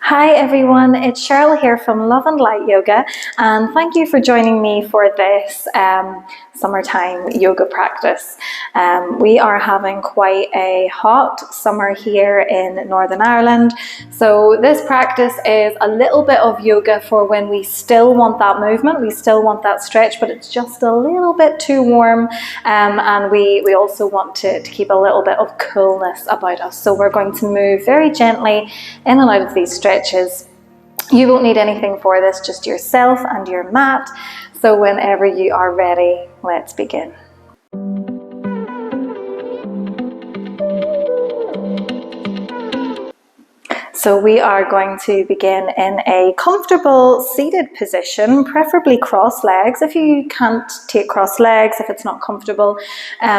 Hi everyone, it's Cheryl here from Love and Light Yoga, and thank you for joining me for this summertime yoga practice. We are having quite a hot summer here in Northern Ireland, so this practice is a little bit of yoga for when we still want that movement, we still want that stretch, but it's just a little bit too warm, and we also want to keep a little bit of coolness about us. So we're going to move very gently in and out of these stretches. You won't need anything for this, just yourself and your mat. So whenever you are ready, let's begin. So we are going to begin in a comfortable seated position, preferably cross legs. If you can't take cross legs, if it's not comfortable,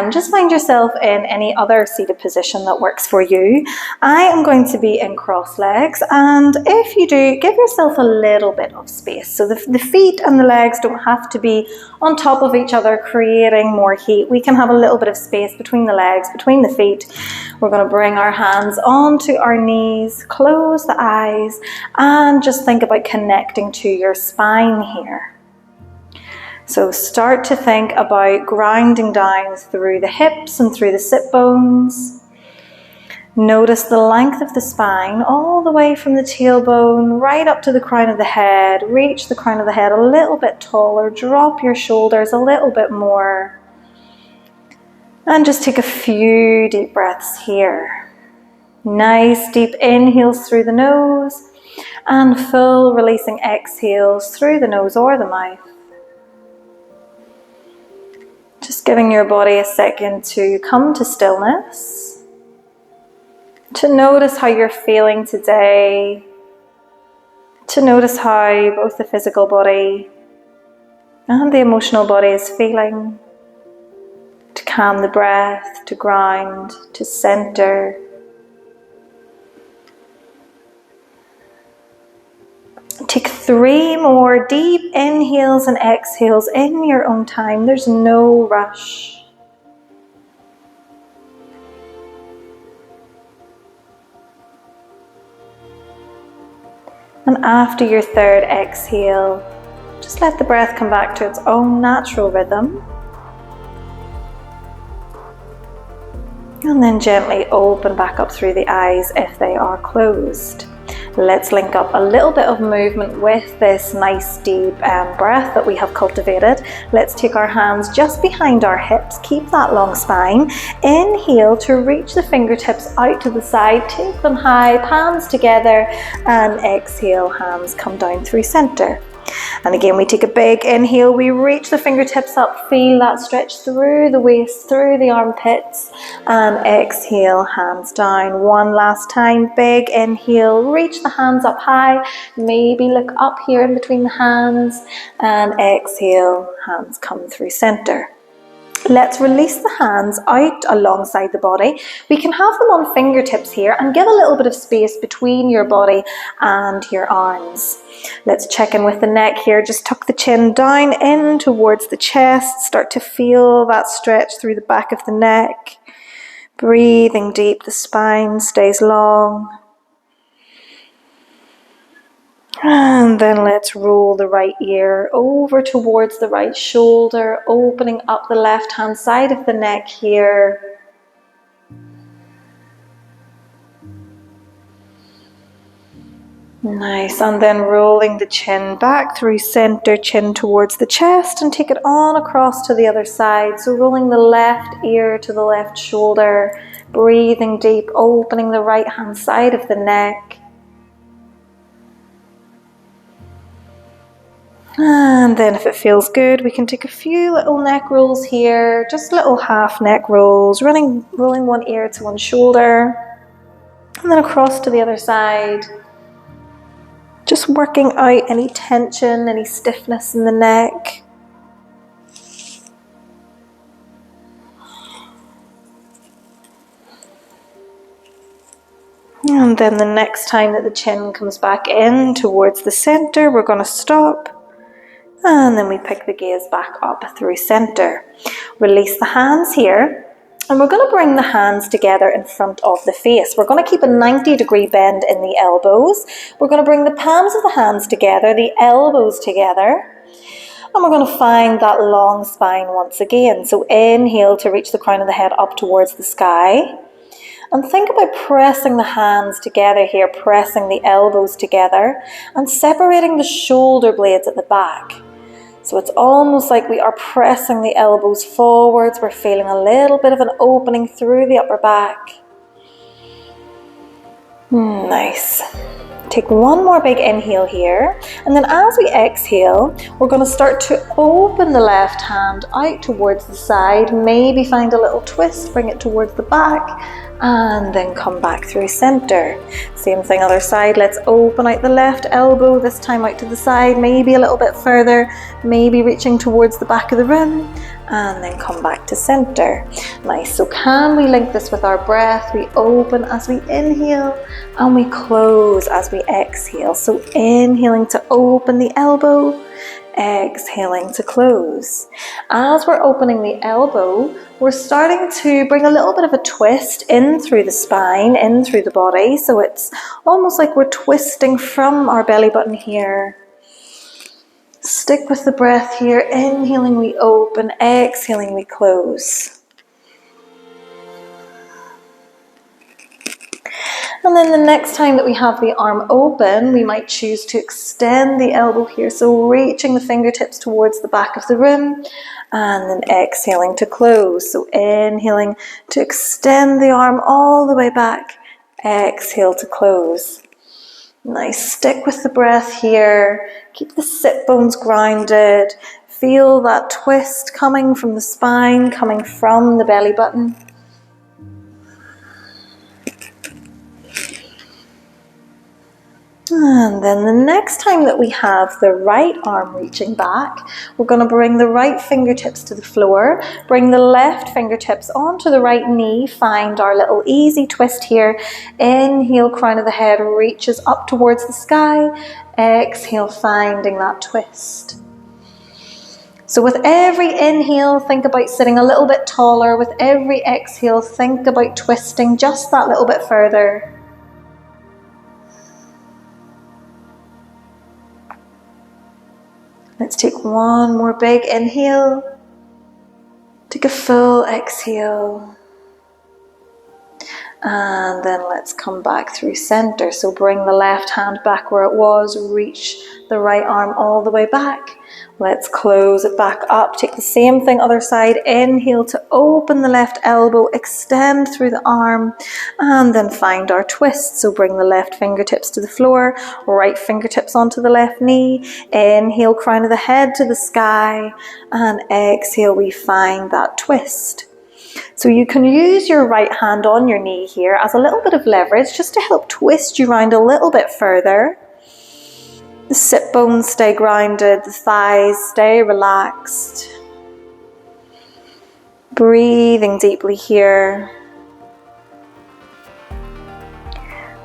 just find yourself in any other seated position that works for you. I am going to be in cross legs, and if you do, give yourself a little bit of space. So the feet and the legs don't have to be on top of each other, creating more heat. We can have a little bit of space between the legs, between the feet. We're going to bring our hands onto our knees, close the eyes, and just think about connecting to your spine here. So start to think about grounding down through the hips and through the sit bones. Notice the length of the spine all the way from the tailbone right up to the crown of the head. Reach the crown of the head a little bit taller. Drop your shoulders a little bit more. And just take a few deep breaths here. Nice deep inhales through the nose and full releasing exhales through the nose or the mouth. Just giving your body a second to come to stillness, to notice how you're feeling today, to notice how both the physical body and the emotional body is feeling, to calm the breath, to ground, to center. Take 3 more deep inhales and exhales in your own time. There's no rush. And after your third exhale, just let the breath come back to its own natural rhythm. And then gently open back up through the eyes if they are closed. Let's link up a little bit of movement with this nice deep breath that we have cultivated. Let's take our hands just behind our hips. Keep that long spine. Inhale to reach the fingertips out to the side. Take them high, palms together, and exhale, hands come down through center. And again, we take a big inhale, we reach the fingertips up, feel that stretch through the waist, through the armpits, and exhale, hands down. One last time, big inhale, reach the hands up high, maybe look up here in between the hands, and exhale, hands come through center. Let's release the hands out alongside the body. We can have them on fingertips here and give a little bit of space between your body and your arms. Let's check in with the neck here. Just tuck the chin down in towards the chest. Start to feel that stretch through the back of the neck. Breathing deep, the spine stays long. And then let's roll the right ear over towards the right shoulder, opening up the left hand side of the neck here. Nice, and then rolling the chin back through center, chin towards the chest, and take it on across to the other side. So rolling the left ear to the left shoulder, breathing deep, opening the right hand side of the neck. And then if it feels good, we can take a few little neck rolls here, just little half neck rolls, rolling one ear to one shoulder, and then across to the other side. Just working out any tension, any stiffness in the neck. And then the next time that the chin comes back in towards the center, we're going to stop. And then we pick the gaze back up through center. Release the hands here. And we're going to bring the hands together in front of the face. We're going to keep a 90-degree bend in the elbows. We're going to bring the palms of the hands together, the elbows together. And we're going to find that long spine once again. So inhale to reach the crown of the head up towards the sky. And think about pressing the hands together here, pressing the elbows together and separating the shoulder blades at the back. So it's almost like we are pressing the elbows forwards. We're feeling a little bit of an opening through the upper back. Nice. Take one more big inhale here. And then as we exhale, we're going to start to open the left hand out towards the side. Maybe find a little twist, bring it towards the back. And then come back through center. Same thing other side. Let's open out the left elbow, this time out to the side, maybe a little bit further, maybe reaching towards the back of the room, and then come back to center. Nice. So can we link this with our breath? We open as we inhale and we close as we exhale. So inhaling to open the elbow, exhaling to close. As we're opening the elbow, we're starting to bring a little bit of a twist in through the spine, in through the body. So it's almost like we're twisting from our belly button here. Stick with the breath here. Inhaling, we open. Exhaling, we close. And then the next time that we have the arm open, we might choose to extend the elbow here. So reaching the fingertips towards the back of the room and then exhaling to close. So inhaling to extend the arm all the way back. Exhale to close. Nice. Stick with the breath here. Keep the sit bones grounded. Feel that twist coming from the spine, coming from the belly button. And then the next time that we have the right arm reaching back, we're going to bring the right fingertips to the floor, bring the left fingertips onto the right knee, find our little easy twist here. Inhale, crown of the head reaches up towards the sky. Exhale, finding that twist. So with every inhale, think about sitting a little bit taller. With every exhale, think about twisting just that little bit further. Let's take one more big inhale. Take a full exhale. And then let's come back through center. So bring the left hand back where it was. Reach the right arm all the way back. Let's close it back up. Take the same thing other side. Inhale to open the left elbow. Extend through the arm. And then find our twist. So bring the left fingertips to the floor. Right fingertips onto the left knee. Inhale, crown of the head to the sky. And exhale, we find that twist. So you can use your right hand on your knee here as a little bit of leverage just to help twist you around a little bit further. The sit bones stay grounded, the thighs stay relaxed. Breathing deeply here.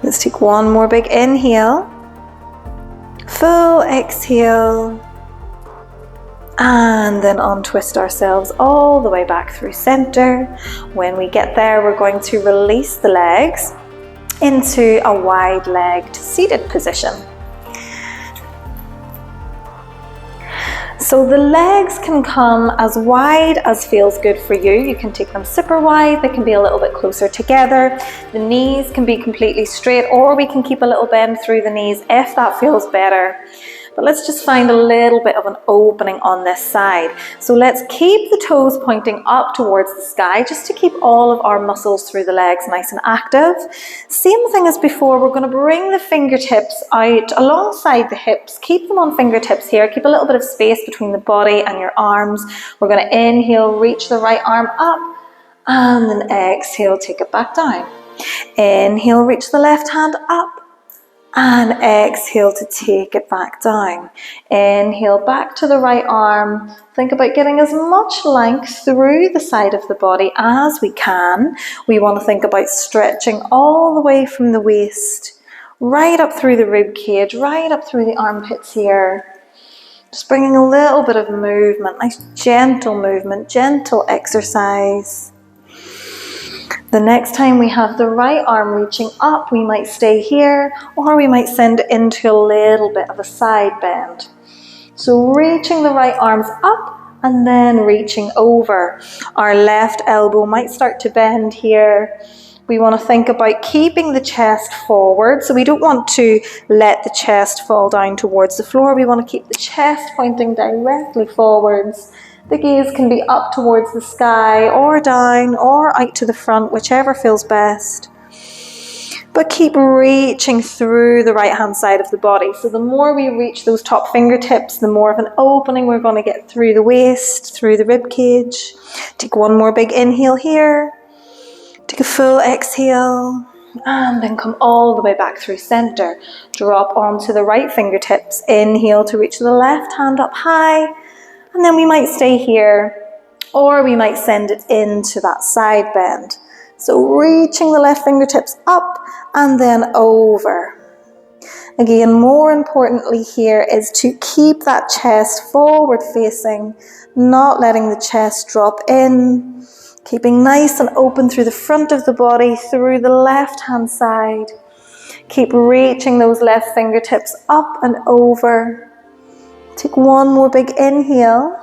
Let's take one more big inhale. Full exhale. And then untwist ourselves all the way back through center. When we get there, we're going to release the legs into a wide-legged seated position. So the legs can come as wide as feels good for you. You can take them super wide, they can be a little bit closer together. The knees can be completely straight, or we can keep a little bend through the knees if that feels better. But let's just find a little bit of an opening on this side. So let's keep the toes pointing up towards the sky just to keep all of our muscles through the legs nice and active. Same thing as before, we're going to bring the fingertips out alongside the hips. Keep them on fingertips here. Keep a little bit of space between the body and your arms. We're going to inhale, reach the right arm up, and then exhale, take it back down. Inhale, reach the left hand up. And exhale to take it back down. Inhale back to the right arm. Think about getting as much length through the side of the body as we can. We want to think about stretching all the way from the waist, right up through the rib cage, right up through the armpits here. Just bringing a little bit of movement, nice gentle movement, gentle exercise. The next time we have the right arm reaching up, we might stay here, or we might send it into a little bit of a side bend. So reaching the right arms up and then reaching over. Our left elbow might start to bend here. We want to think about keeping the chest forward. So we don't want to let the chest fall down towards the floor. We want to keep the chest pointing directly forwards. The gaze can be up towards the sky or down or out to the front, whichever feels best. But keep reaching through the right hand side of the body. So the more we reach those top fingertips, the more of an opening we're going to get through the waist, through the rib cage. Take one more big inhale here. Take a full exhale. And then come all the way back through center. Drop onto the right fingertips. Inhale to reach the left hand up high. And then we might stay here, or we might send it into that side bend. So reaching the left fingertips up and then over. Again, more importantly here is to keep that chest forward facing, not letting the chest drop in. Keeping nice and open through the front of the body, through the left hand side. Keep reaching those left fingertips up and over. Take one more big inhale,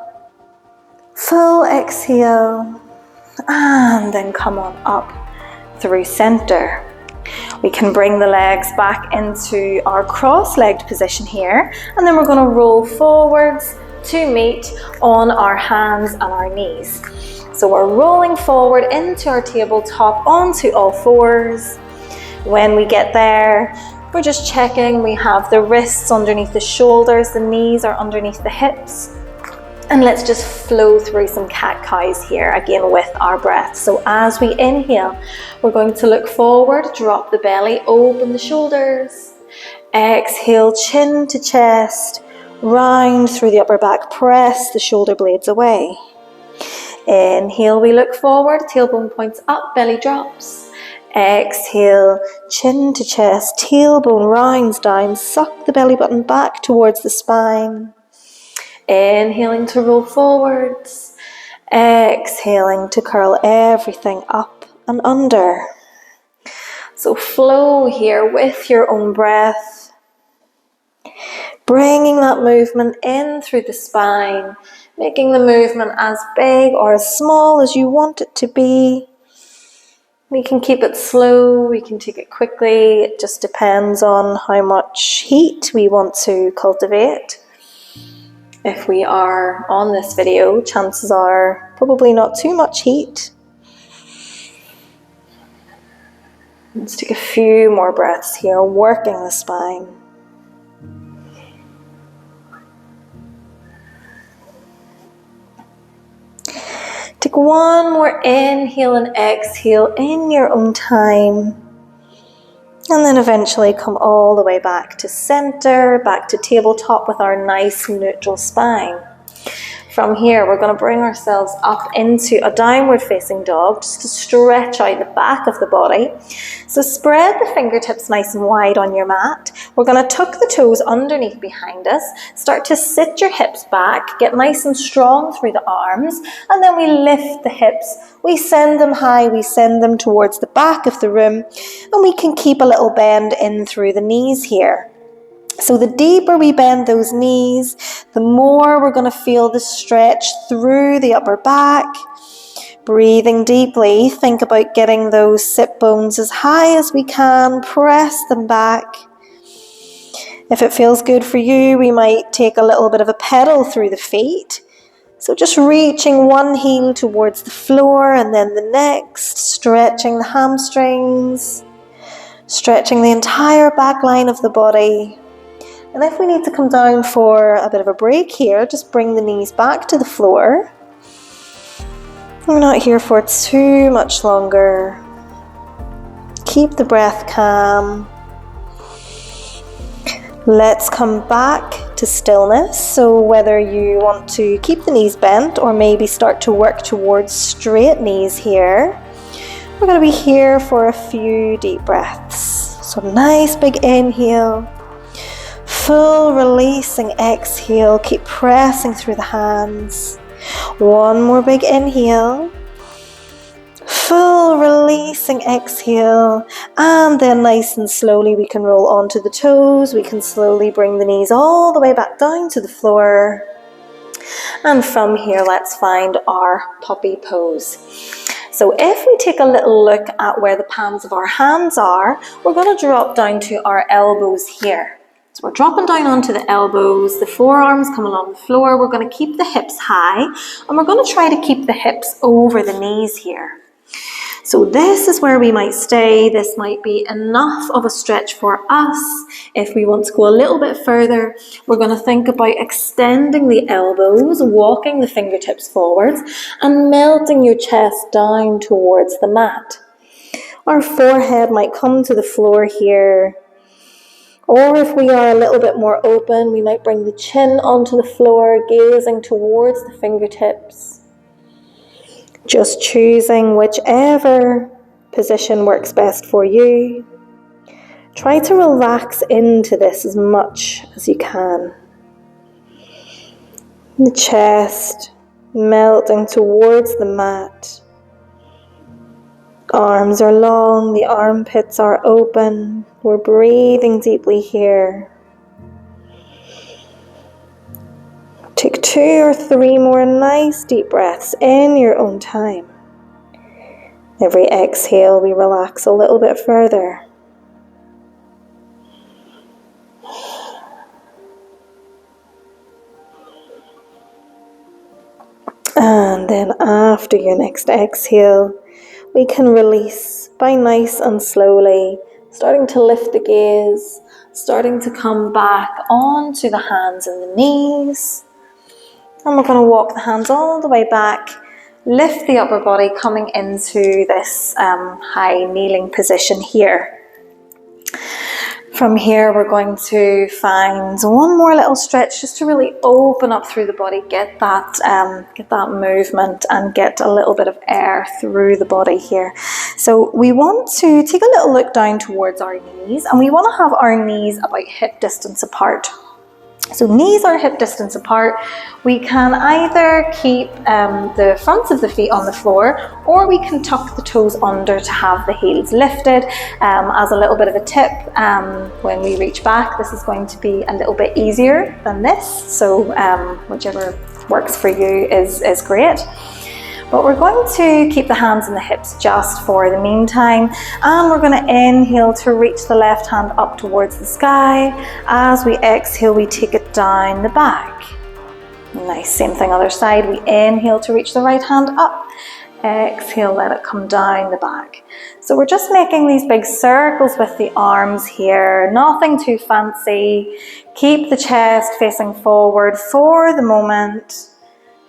full exhale, and then come on up through center. We can bring the legs back into our cross-legged position here, and then we're going to roll forwards to meet on our hands and our knees. So we're rolling forward into our tabletop onto all fours. When we get there, we're just checking we have the wrists underneath the shoulders, the knees are underneath the hips. And let's just flow through some cat-cows here, again with our breath. So as we inhale, we're going to look forward, drop the belly, open the shoulders. Exhale, chin to chest, round through the upper back, press the shoulder blades away. Inhale, we look forward, tailbone points up, belly drops. Exhale, chin to chest, tailbone rounds down, suck the belly button back towards the spine. Inhaling to roll forwards, exhaling to curl everything up and under. So flow here with your own breath, bringing that movement in through the spine, making the movement as big or as small as you want it to be. We can keep it slow, we can take it quickly, it just depends on how much heat we want to cultivate. If we are on this video, chances are probably not too much heat. Let's take a few more breaths here, working the spine. Take one more inhale and exhale in your own time. And then eventually come all the way back to center, back to tabletop with our nice neutral spine. From here, we're going to bring ourselves up into a downward facing dog, just to stretch out the back of the body. So spread the fingertips nice and wide on your mat. We're going to tuck the toes underneath behind us, start to sit your hips back, get nice and strong through the arms, and then we lift the hips. We send them high, we send them towards the back of the room, and we can keep a little bend in through the knees here. So the deeper we bend those knees, the more we're going to feel the stretch through the upper back. Breathing deeply, think about getting those sit bones as high as we can, press them back. If it feels good for you, we might take a little bit of a pedal through the feet. So just reaching one heel towards the floor and then the next, stretching the hamstrings, stretching the entire back line of the body. And if we need to come down for a bit of a break here, just bring the knees back to the floor. We're not here for too much longer. Keep the breath calm. Let's come back to stillness. So whether you want to keep the knees bent or maybe start to work towards straight knees here, we're going to be here for a few deep breaths. So nice big inhale. Full releasing exhale, keep pressing through the hands. One more big inhale. full releasing exhale, and then nice and slowly we can roll onto the toes. We can slowly bring the knees all the way back down to the floor. And from here, let's find our puppy pose. So if we take a little look at where the palms of our hands are, we're going to drop down to our elbows here. So we're dropping down onto the elbows, the forearms come along the floor. We're going to keep the hips high, and we're going to try to keep the hips over the knees here. So this is where we might stay. This might be enough of a stretch for us. If we want to go a little bit further, we're going to think about extending the elbows, walking the fingertips forwards, and melting your chest down towards the mat. Our forehead might come to the floor here. Or if we are a little bit more open, we might bring the chin onto the floor, gazing towards the fingertips. Just choosing whichever position works best for you. Try to relax into this as much as you can. The chest melting towards the mat. Arms are long, the armpits are open. We're breathing deeply here. Take 2 or 3 more nice deep breaths in your own time. Every exhale, we relax a little bit further. And then after your next exhale, we can release by nice and slowly, starting to lift the gaze, starting to come back onto the hands and the knees. And we're going to walk the hands all the way back, lift the upper body coming into this high kneeling position here. From here, we're going to find one more little stretch just to really open up through the body, get that movement and get a little bit of air through the body here. So we want to take a little look down towards our knees, and we want to have our knees about hip distance apart. So knees are hip distance apart. We can either keep the fronts of the feet on the floor, or we can tuck the toes under to have the heels lifted. As a little bit of a tip, when we reach back, this is going to be a little bit easier than this. So whichever works for you is great. But we're going to keep the hands and the hips just for the meantime, and we're going to inhale to reach the left hand up towards the sky. As we exhale, we take it down the back. Nice, same thing other side. We inhale to reach the right hand up. Exhale, let it come down the back. So we're just making these big circles with the arms here, nothing too fancy. Keep the chest facing forward for the moment.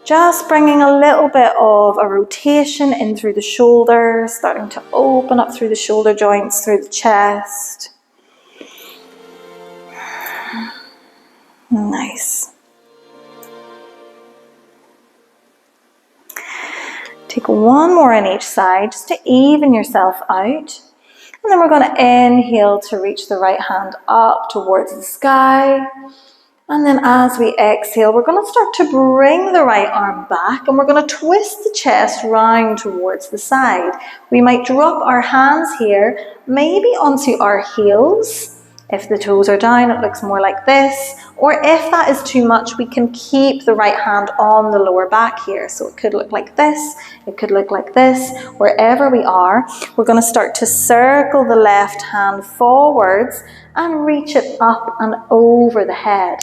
Just bringing a little bit of a rotation in through the shoulders, starting to open up through the shoulder joints, through the chest. Nice. Take one more on each side just to even yourself out. And then we're going to inhale to reach the right hand up towards the sky. And then as we exhale, we're going to start to bring the right arm back, and we're going to twist the chest round towards the side. We might drop our hands here, maybe onto our heels. If the toes are down, it looks more like this. Or if that is too much, we can keep the right hand on the lower back here. So it could look like this, it could look like this. Wherever we are, we're going to start to circle the left hand forwards and reach it up and over the head.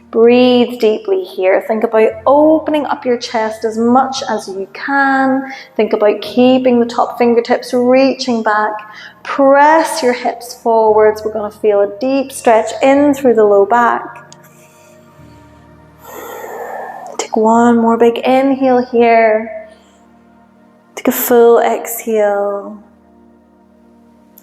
Breathe deeply here. Think about opening up your chest as much as you can. Think about keeping the top fingertips reaching back. Press your hips forwards. We're going to feel a deep stretch in through the low back. Take one more big inhale here. Take a full exhale.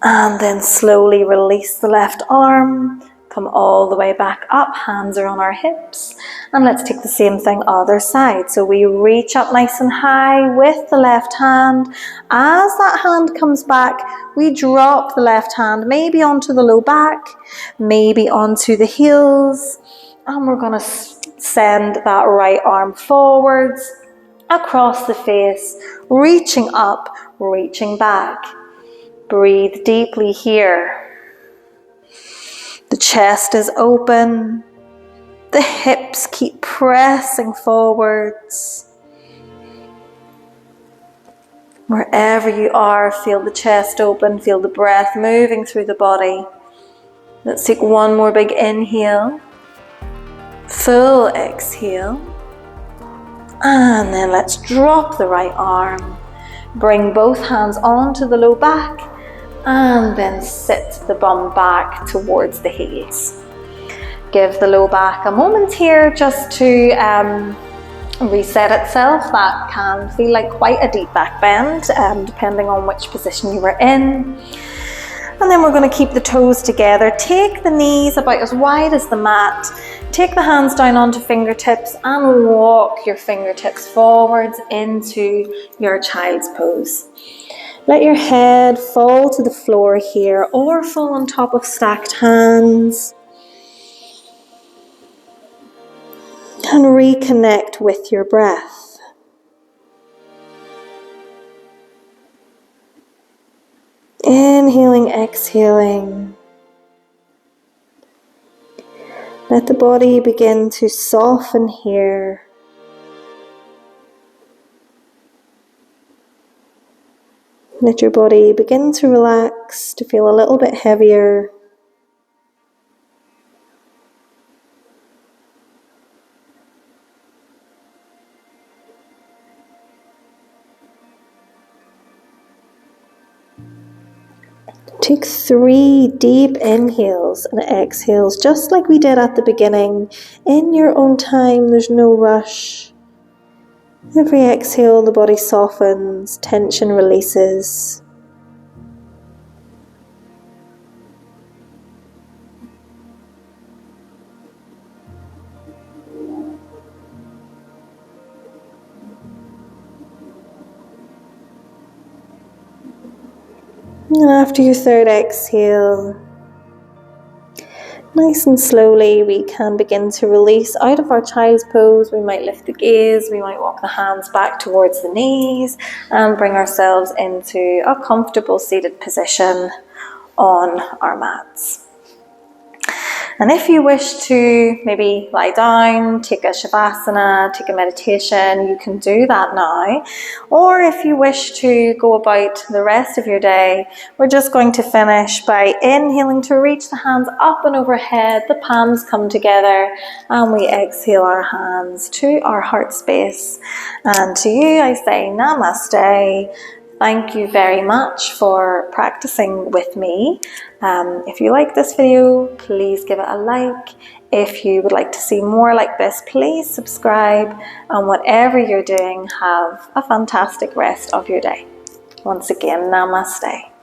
And then slowly release the left arm. Come all the way back up, hands are on our hips, and let's take the same thing other side. So we reach up nice and high with the left hand. As that hand comes back, we drop the left hand maybe onto the low back, maybe onto the heels, and we're going to send that right arm forwards, across the face, reaching up, reaching back. Breathe deeply here. The chest is open. The hips keep pressing forwards. Wherever you are, feel the chest open, feel the breath moving through the body. Let's take one more big inhale. Full exhale. And then let's drop the right arm. Bring both hands onto the low back and then sit the bum back towards the heels. Give the low back a moment here just to reset itself. That can feel like quite a deep back bend, depending on which position you were in. And then we're going to keep the toes together. Take the knees about as wide as the mat. Take the hands down onto fingertips and walk your fingertips forwards into your child's pose. Let your head fall to the floor here or fall on top of stacked hands. And reconnect with your breath. Inhaling, exhaling. Let the body begin to soften here. Let your body begin to relax, to feel a little bit heavier. Take 3 deep inhales and exhales, just like we did at the beginning. In your own time, there's no rush. Every exhale, the body softens, tension releases. And after your 3rd exhale, nice and slowly we can begin to release out of our child's pose. We might lift the gaze, we might walk the hands back towards the knees and bring ourselves into a comfortable seated position on our mats. And if you wish to maybe lie down, take a shavasana, take a meditation, you can do that now. Or if you wish to go about the rest of your day, we're just going to finish by inhaling to reach the hands up and overhead, the palms come together, and we exhale our hands to our heart space. And to you I say namaste. Thank you very much for practicing with me. If you like this video, please give it a like. If you would like to see more like this, please subscribe. And whatever you're doing, have a fantastic rest of your day. Once again, namaste.